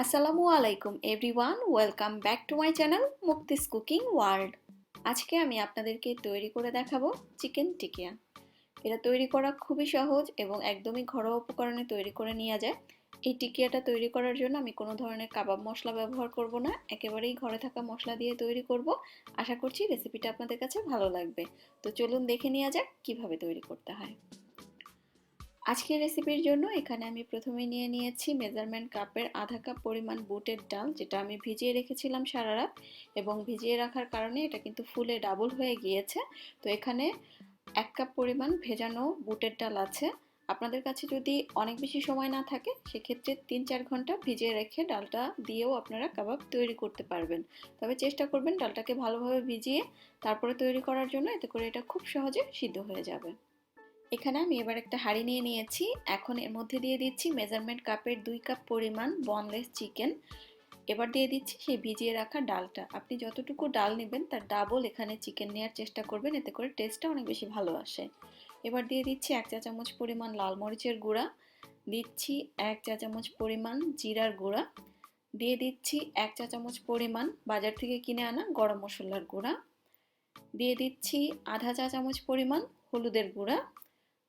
আসসালামু আলাইকুম everyone, welcome back to my channel Mukti's cooking world. আজকে আমি আপনাদেরকে তৈরি করে দেখাবো চিকেন টিকিয়া। এটা তৈরি করা খুবই সহজ এবং একদমই ঘরোয়া উপকরণে তৈরি করে নেওয়া যায়। এই টিকিয়াটা তৈরি করার জন্য আমি কোনো ধরনের কাবাব মশলা ব্যবহার করব না, একেবারেই ঘরে থাকা মশলা দিয়ে তৈরি করব। আশা করছি রেসিপিটা আপনাদের কাছে ভালো লাগবে। তো চলুন দেখে নেওয়া যাক কিভাবে তৈরি করতে হয়। আজকের রেসিপির জন্য এখানে আমি প্রথমে নিয়ে নিয়েছি মেজারমেন্ট কাপের আধা কাপ পরিমাণ বুটের ডাল, যেটা আমি ভিজিয়ে রেখেছিলাম সারা রাত, এবং ভিজিয়ে রাখার কারণে এটা কিন্তু ফুলে ডাবল হয়ে গিয়েছে। তো এখানে 1 কাপ পরিমাণ ভেজানো বুটের ডাল আছে। আপনাদের কাছে যদি অনেক বেশি সময় না থাকে সেক্ষেত্রে 3-4 ঘন্টা ভিজিয়ে রেখে ডালটা দিয়েও আপনারা কাবাব তৈরি করতে পারবেন। তবে চেষ্টা করবেন ডালটাকে ভালোভাবে ভিজিয়ে তারপরে তৈরি করার জন্য, এতে করে এটা খুব সহজে সিদ্ধ হয়ে যাবে। এখানে আমি এবার একটা হাঁড়ি নিয়ে নিয়েছি। এখন এর মধ্যে দিয়ে দিচ্ছি মেজারমেন্ট কাপের 2 কাপ পরিমাণ বোনলেস চিকেন। এবার দিয়ে দিচ্ছি সেই ভিজিয়ে রাখা ডালটা। আপনি যতটুকু ডাল নেবেন তার ডাবল এখানে চিকেন নেওয়ার চেষ্টা করবেন, এতে করে টেস্টটা অনেক বেশি ভালো আসে। এবার দিয়ে দিচ্ছি 1 চা চামচ পরিমাণ লাল মরিচের গুঁড়া, দিচ্ছি 1 চা চামচ পরিমাণ জিরার গুঁড়া, দিয়ে দিচ্ছি 1 চা চামচ পরিমাণ বাজার থেকে কিনে আনা গরম মশলার গুঁড়া, দিয়ে দিচ্ছি আধা চা চামচ পরিমাণ হলুদের গুঁড়া,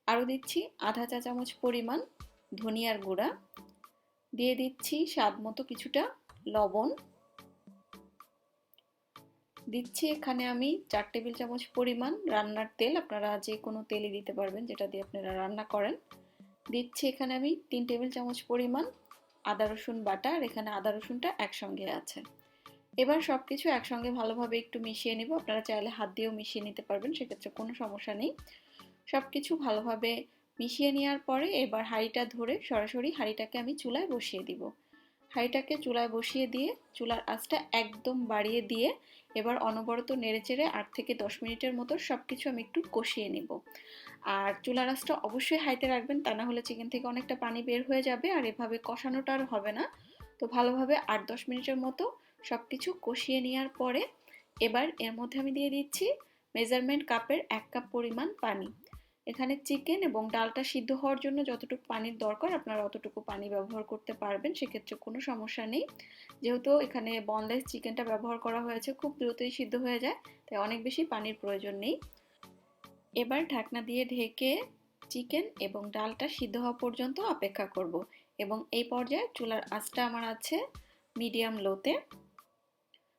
আরও দিচ্ছি আধা চা চামচ পরিমাণ ধনিয়ার গুঁড়া, দিয়ে দিচ্ছি স্বাদ মতো কিছুটা লবণ, দিচ্ছি এখানে আমি 4 টেবিল চামচ পরিমাণ রান্নার তেল, আপনারা যে কোনো তেলই দিতে পারবেন যেটা দিয়ে আপনারা রান্না করেন। দিচ্ছি এখানে আমি 3 টেবিল চামচ পরিমাণ আদা রসুন বাটা, আর এখানে আদা রসুনটা একসঙ্গে আছে। এবার সব কিছু একসঙ্গে ভালোভাবে একটু মিশিয়ে নিব। আপনারা চাইলে হাত দিয়েও মিশিয়ে নিতে পারবেন, সেক্ষেত্রে কোনো সমস্যা নেই। সব কিছু ভালোভাবে মিশিয়ে নেওয়ার পরে এবার হাঁড়িটা ধরে সরাসরি হাঁড়িটাকে আমি চুলায় বসিয়ে দিব। হাঁড়িটাকে চুলায় বসিয়ে দিয়ে চুলার আঁচটা একদম বাড়িয়ে দিয়ে এবার অনবরত নেড়েচেড়ে 8 থেকে 10 মিনিটের মতো সব কিছু আমি একটু কষিয়ে নিব। আর চুলার আঁচটা অবশ্যই হাইতে রাখবেন, তা না হলে চিকেন থেকে অনেকটা পানি বের হয়ে যাবে আর এভাবে কষানোটা আর হবে না। তো ভালোভাবে 8-10 মিনিটের মতো সব কিছু কষিয়ে নেওয়ার পরে এবার এর মধ্যে আমি দিয়ে দিচ্ছি মেজারমেন্ট কাপের 1 কাপ পরিমাণ পানি। এখানে চিকেন এবং ডালটা সিদ্ধ হওয়ার জন্য যতটুকু পানির দরকার আপনারা অতটুকু পানি ব্যবহার করতে পারবেন, সেক্ষেত্রে কোনো সমস্যা নেই। যেহেতু এখানে বোনলেস চিকেনটা ব্যবহার করা হয়েছে, খুব দ্রুতই সিদ্ধ হয়ে যায়, তাই অনেক বেশি পানির প্রয়োজন নেই। এবার ঢাকনা দিয়ে ঢেকে চিকেন এবং ডালটা সিদ্ধ হওয়া পর্যন্ত অপেক্ষা করব, এবং এই পর্যায়ে চুলার আঁচটা আমার আছে মিডিয়াম লোতে।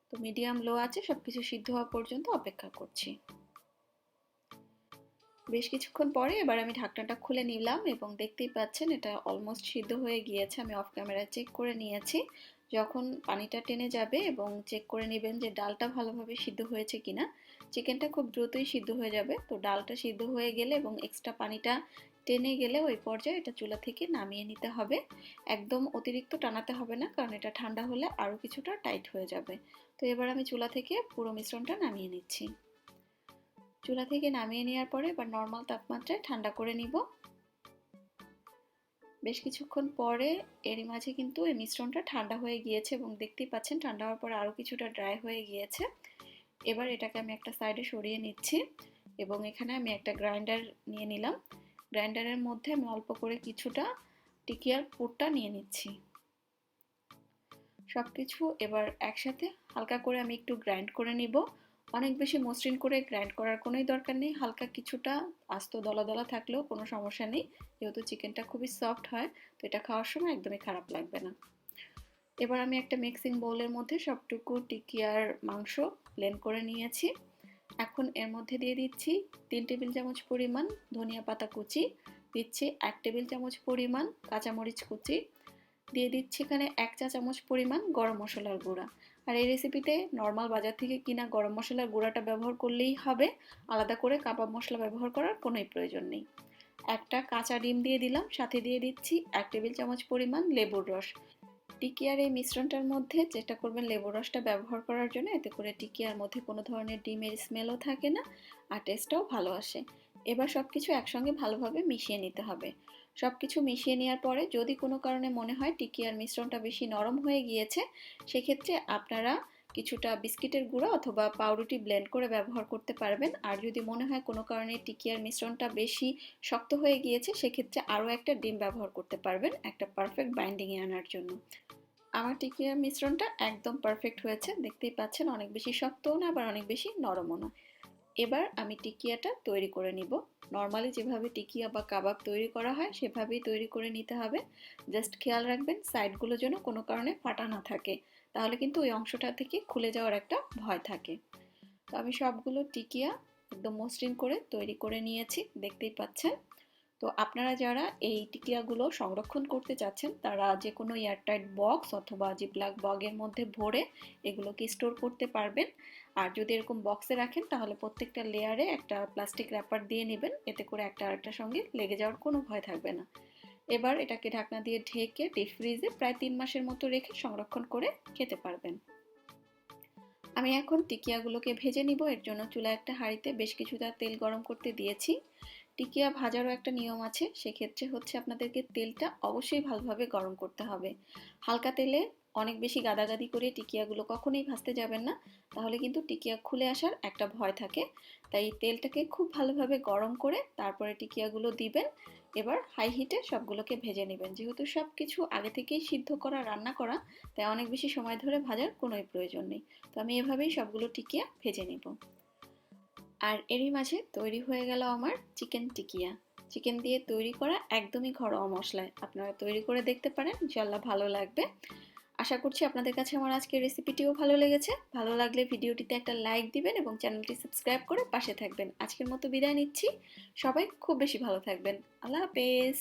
তো মিডিয়াম লো আছে সবকিছু সিদ্ধ হওয়া পর্যন্ত অপেক্ষা করছি। বেশ কিছুক্ষণ পরে এবার আমি ঢাকনাটা খুলে নিলাম এবং দেখতেই পাচ্ছেন এটা অলমোস্ট সিদ্ধ হয়ে গিয়েছে। আমি অফ ক্যামেরায় চেক করে নিয়েছি। যখন পানিটা টেনে যাবে এবং চেক করে নেবেন যে ডালটা ভালোভাবে সিদ্ধ হয়েছে কিনা, চিকেনটা খুব দ্রুতই সিদ্ধ হয়ে যাবে। তো ডালটা সিদ্ধ হয়ে গেলে এবং এক্সট্রা পানিটা টেনে গেলে ওই পর্যায়ে এটা চুলা থেকে নামিয়ে নিতে হবে। একদম অতিরিক্ত টানাতে হবে না, কারণ এটা ঠান্ডা হলে আরও কিছুটা টাইট হয়ে যাবে। তো এবার আমি চুলা থেকে পুরো মিশ্রণটা নামিয়ে নিচ্ছি। চুলা থেকে নামিয়ে নেওয়ার পরে এবার নর্মাল তাপমাত্রায় ঠান্ডা করে নিব। বেশ কিছুক্ষণ পরে এরই মাঝে কিন্তু এই মিশ্রণটা ঠান্ডা হয়ে গিয়েছে এবং দেখতেই পাচ্ছেন ঠান্ডা হওয়ার পরে আরও কিছুটা ড্রাই হয়ে গিয়েছে। এবার এটাকে আমি একটা সাইডে সরিয়ে নিচ্ছি এবং এখানে আমি একটা গ্রাইন্ডার নিয়ে নিলাম। গ্রাইন্ডারের মধ্যে আমি অল্প করে কিছুটা টিকিয়ার পুরটা নিয়ে নিচ্ছি। সব কিছু এবার একসাথে হালকা করে আমি একটু গ্রাইন্ড করে নিব। অনেক বেশি মসৃণ করে গ্রাইন্ড করার কোনোই দরকার নেই, হালকা কিছুটা আস্ত দলা দলা থাকলেও কোনো সমস্যা নেই, যেহেতু চিকেনটা খুবই সফট হয়, তো এটা খাওয়ার সময় একদমই খারাপ লাগবে না। এবার আমি একটা মিক্সিং বোলের মধ্যে সবটুকু টিকিয়ার মাংস ব্লেন্ড করে নিয়েছি। এখন এর মধ্যে দিয়ে দিচ্ছি 3 টেবিল চামচ পরিমাণ ধনিয়া পাতা কুচি, দিচ্ছি 1 টেবিল চামচ পরিমাণ কাঁচামরিচ কুচি, দিয়ে দিচ্ছি এখানে 1 চা চামচ পরিমাণ গরম মশলার গুঁড়া। আর এই রেসিপিতে নর্মাল বাজার থেকে কিনা গরম মশলার গুঁড়াটা ব্যবহার করলেই হবে, আলাদা করে কাবাব মশলা ব্যবহার করার কোনোই প্রয়োজন নেই। একটা কাঁচা ডিম দিয়ে দিলাম, সাথে দিয়ে দিচ্ছি 1 টেবিল চামচ পরিমাণ লেবুর রস। টিকিয়ার এই মিশ্রণটার মধ্যে চেষ্টা করবেন লেবুর রসটা ব্যবহার করার জন্য, এতে করে টিকিয়ার মধ্যে কোনো ধরনের ডিমের স্মেলও থাকে না আর টেস্টটাও ভালো আসে। এবার সব কিছু একসঙ্গে ভালোভাবে মিশিয়ে নিতে হবে। সব কিছু মিশিয়ে নেওয়ার পরে যদি কোনো কারণে মনে হয় টিকিয়ার মিশ্রণটা বেশি নরম হয়ে গিয়েছে, সেক্ষেত্রে আপনারা কিছুটা বিস্কিটের গুঁড়ো অথবা পাউরুটি ব্লেন্ড করে ব্যবহার করতে পারবেন। আর যদি মনে হয় কোনো কারণে টিকিয়ার মিশ্রণটা বেশি শক্ত হয়ে গিয়েছে, সেক্ষেত্রে আরও একটা ডিম ব্যবহার করতে পারবেন একটা পারফেক্ট বাইন্ডিংয়ে আনার জন্য। আমার টিকিয়ার মিশ্রণটা একদম পারফেক্ট হয়েছে, দেখতেই পাচ্ছেন অনেক বেশি শক্তও না আবার অনেক বেশি নরমও না। এবার আমি টিকিয়াটা তৈরি করে নিব। নর্মালি যেভাবে টিকিয়া বা কাবাব তৈরি করা হয় সেভাবেই তৈরি করে নিতে হবে। জাস্ট খেয়াল রাখবেন সাইডগুলো যেন কোনো কারণে ফাটা না থাকে, তাহলে কিন্তু ওই অংশটা থেকে খুলে যাওয়ার একটা ভয় থাকে। তো আমি সবগুলো টিকিয়া একদম মসৃণ করে তৈরি করে নিয়েছি, দেখতেই পাচ্ছেন। তো আপনারা যারা এই টিকিয়াগুলো সংরক্ষণ করতে চাচ্ছেন তারা যে কোনো এয়ারটাইট বক্স অথবা জিপলক ব্যাগের মধ্যে ভরে এগুলোকে স্টোর করতে পারবেন। আর যদি এরকম বক্সে রাখেন তাহলে প্রত্যেকটা লেয়ারে একটা প্লাস্টিক র্যাপার দিয়ে নেবেন, এতে করে একটা আরেকটার সঙ্গে লেগে যাওয়ার কোনো ভয় থাকবে না। এবার এটাকে ঢাকনা দিয়ে ঢেকে ডিপ ফ্রিজে প্রায় 3 মাসের মতো রেখে সংরক্ষণ করে খেতে পারবেন। আমি এখন টিকিয়াগুলোকে ভেজে নিব। এর জন্য চুলায় একটা হাঁড়িতে বেশ কিছুটা তেল গরম করতে দিয়েছি। টিকিয়া ভাজারও একটা নিয়ম আছে, সেক্ষেত্রে হচ্ছে আপনাদেরকে তেলটা অবশ্যই ভালোভাবে গরম করতে হবে। হালকা তেলে অনেক বেশি গাদাগাদি করে টিকিয়াগুলো কখনোই ভাজতে যাবেন না, তাহলে কিন্তু টিকিয়া খুলে আসার একটা ভয় থাকে। তাই তেলটাকে খুব ভালোভাবে গরম করে তারপরে টিকিয়াগুলো দিবেন। এবার হাই হিটে সবগুলোকে ভেজে নেবেন। যেহেতু সব কিছু আগে থেকেই সিদ্ধ করা রান্না করা, তাই অনেক বেশি সময় ধরে ভাজার কোনোই প্রয়োজন নেই। তো আমি এভাবেই সবগুলো টিকিয়া ভেজে নেব। আর এরই মাঝে তৈরি হয়ে গেল আমার চিকেন টিকিয়া। চিকেন দিয়ে তৈরি করা একদমই ঘরোয়া মশলায়, আপনারা তৈরি করে দেখতে পারেন, ইনশাল্লাহ ভালো লাগবে। আশা করছি আপনাদের কাছে আমার আজকের রেসিপিটিও ভালো লেগেছে। ভালো লাগলে ভিডিওটিতে একটা লাইক দিবেন এবং চ্যানেলটি সাবস্ক্রাইব করে পাশে থাকবেন। আজকের মতো বিদায় নিচ্ছি। সবাই খুব বেশি ভালো থাকবেন। আল্লাহ হাফেজ।